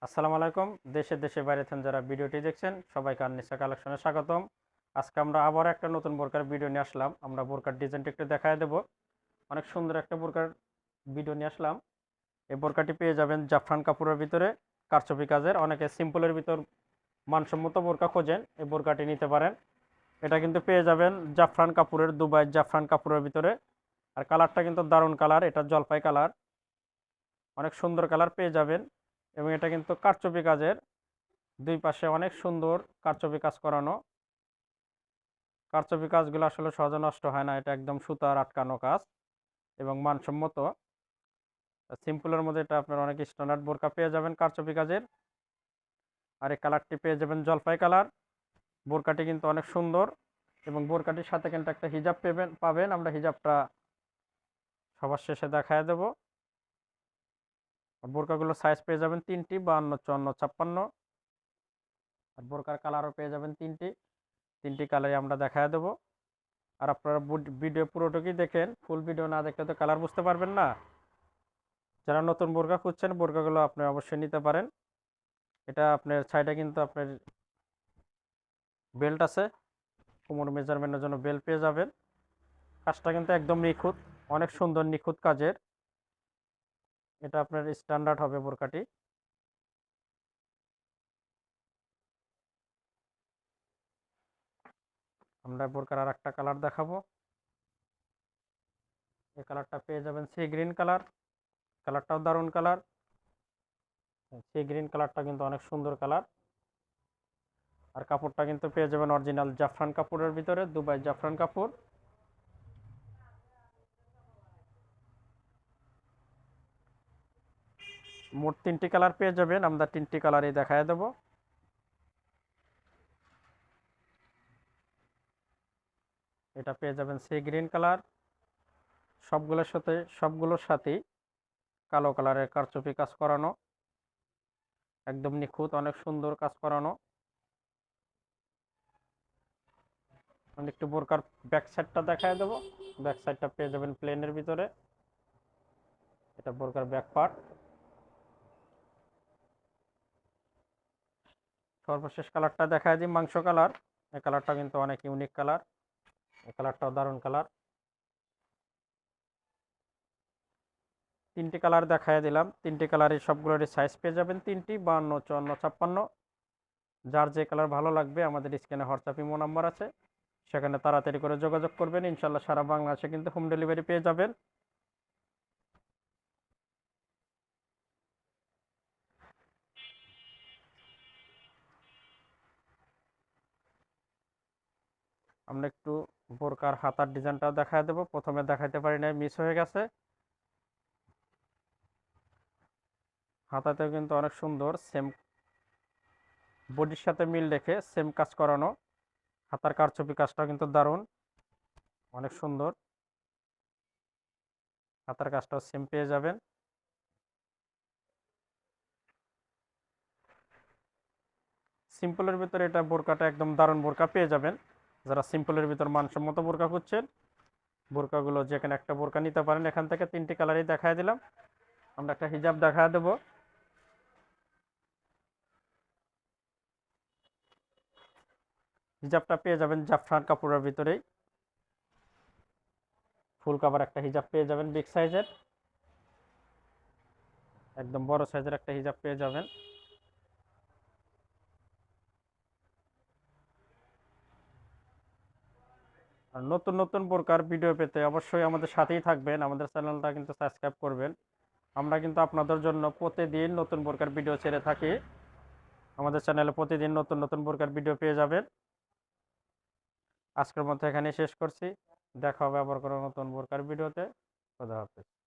আসসালামু আলাইকুম। দেশে বাইরে থেকে যারা ভিডিওটি দেখছেন সবাইকে আননিসা কালেকশনে স্বাগতম। আজকে আমরা আবার একটা নতুন বোরকার ভিডিও নিয়ে আসলাম। আমরা বোরকার ডিজাইনটা একটু দেখায় দেব। অনেক সুন্দর একটা বোরকার ভিডিও নিয়ে আসলাম। এই বোরকাটি পেয়ে যাবেন জাফরান কাপড়ের ভিতরে, কারচুপি কাজের। অনেকে সিম্পলের ভিতর মানসম্মত বোরকা খোঁজেন, এই বোরকাটি নিতে পারেন। এটা কিন্তু পেয়ে যাবেন জাফরান কাপড়ের, দুবাই জাফরান কাপড়ের ভিতরে। আর কালারটা কিন্তু দারুণ কালার, এটা জলপাই কালার। অনেক সুন্দর কালার পেয়ে যাবেন। এবং এটা কিন্তু কারচুপি কাজের, দুই পাশে অনেক সুন্দর কারচুপি কাজ করানো। কারচুপি কাজগুলো আসলে সহজে নষ্ট হয় না, এটা একদম সুতার আটকানো কাজ এবং মানসম্মত। সিম্পলের মধ্যে এটা আপনার অনেক স্ট্যান্ডার্ড বোরকা পেয়ে যাবেন কারচুপি কাজের। আর এই কালারটি পেয়ে যাবেন জলপাই কালার। বোরকাটি কিন্তু অনেক সুন্দর এবং বোরকাটির সাথে কিন্তু একটা হিজাব পাবেন। আমরা হিজাবটা সবার শেষে দেখায় দেব। বোরকাগুলো সাইজ পেয়ে যাবেন তিনটি, 52, 54, 56। আর বোরকার কালারও পেয়ে যাবেন তিনটি, তিনটি কালারই আমরা দেখায় দেব। আর আপনারা ভিডিও পুরোটুকুই দেখেন, ফুল ভিডিও না দেখলে তো কালার বুঝতে পারবেন না। যারা নতুন বোরকা খুঁজছেন, বোরকাগুলো আপনি অবশ্যই নিতে পারেন। এটা আপনার সাইডে কিন্তু আপনার বেল্ট আছে, কোমর মেজারমেন্টের জন্য বেল্ট পেয়ে যাবেন। কাজটা কিন্তু একদম নিখুঁত, অনেক সুন্দর নিখুঁত কাজের। এটা আপনার স্ট্যান্ডার্ড হবে বোরকাটি। আমরা বোরকার আর একটা কালার দেখাবো। এই কালারটা পেয়ে যাবেন সি গ্রিন কালার। কালারটাও দারুণ কালার। সি গ্রিন কালারটা কিন্তু অনেক সুন্দর কালার। আর কাপড়টা কিন্তু পেয়ে যাবেন অরিজিনাল জাফরান কাপড়ের ভিতরে, দুবাই জাফরান কাপড়। মোট তিনটি কালার পেয়ে যাবেন, আমরা তিনটি কালারই দেখায় দেব। এটা পেয়ে যাবেন সি গ্রিন কালার। সবগুলোর সাথেই কালো কালারের কারচুপি কাজ করানো, একদম নিখুঁত, অনেক সুন্দর কাজ করানো। আমি একটু বোরকার ব্যাক সাইডটা দেখায় দেবো। ব্যাক সাইডটা পেয়ে যাবেন প্লেনের ভিতরে। এটা বোরকার ব্যাক পার্ট। সর্বশেষ কালারটা দেখায় দিই, মাংস কালার। এই কালারটা কিন্তু অনেক ইউনিক কালার। এই কালারটাও দারুণ কালার। তিনটি কালার দেখায় দিলাম, তিনটি কালারই সবগুলোরই সাইজ পেয়ে যাবেন তিনটি, 52, 54, 56। যার যে কালার ভালো লাগবে আমাদের স্ক্রিনে হোয়াটসঅ্যাপ ইমো নাম্বার আছে, সেখানে তাড়াতাড়ি করে যোগাযোগ করবেন। ইনশাল্লাহ সারা বাংলাদেশে কিন্তু হোম ডেলিভারি পেয়ে যাবেন। আমরা একটু বোরকার হাতার ডিজাইনটাও দেখায় দেবো। প্রথমে দেখাইতে পারি নাই, মিস হয়ে গেছে। হাতাতেও কিন্তু অনেক সুন্দর, সেম বডির সাথে মিল রেখে সেম কাজ করানো। হাতার কারচুপি কাজটাও কিন্তু দারুণ, অনেক সুন্দর। হাতার কাজটাও সেম পেয়ে যাবেন। সিম্পলের ভিতরে এটা বোরকাটা একদম দারুণ বোরকা পেয়ে যাবেন। যারা সিম্পলের ভিতর মানসম্মত বোরকা খুঁজছেন, বোরকাগুলো যেখানে একটা বোরকা নিতে পারেন। এখান থেকে তিনটি কালারই দেখায় দিলাম। আমরা একটা হিজাব দেখায় দেবো। হিজাবটা পেয়ে যাবেন জাফরান কাপড়ের ভিতরেই। ফুল কাভার একটা হিজাব পেয়ে যাবেন বিগ সাইজের, একদম বড় সাইজের একটা হিজাব পেয়ে যাবেন। আর নতুন নতুন বোরকার ভিডিও পেতে অবশ্যই আমাদের সাথেই থাকবেন, আমাদের চ্যানেলটা কিন্তু সাবস্ক্রাইব করবেন। আমরা কিন্তু আপনাদের জন্য প্রতিদিন নতুন বোরকার ভিডিও ছেড়ে থাকি। আমাদের চ্যানেলে প্রতিদিন নতুন নতুন বোরকার ভিডিও পেয়ে যাবেন। আজকের মতো এখানে শেষ করছি। দেখা হবে আবার কোনো নতুন বোরকার ভিডিওতে। খোদা হাফেজ।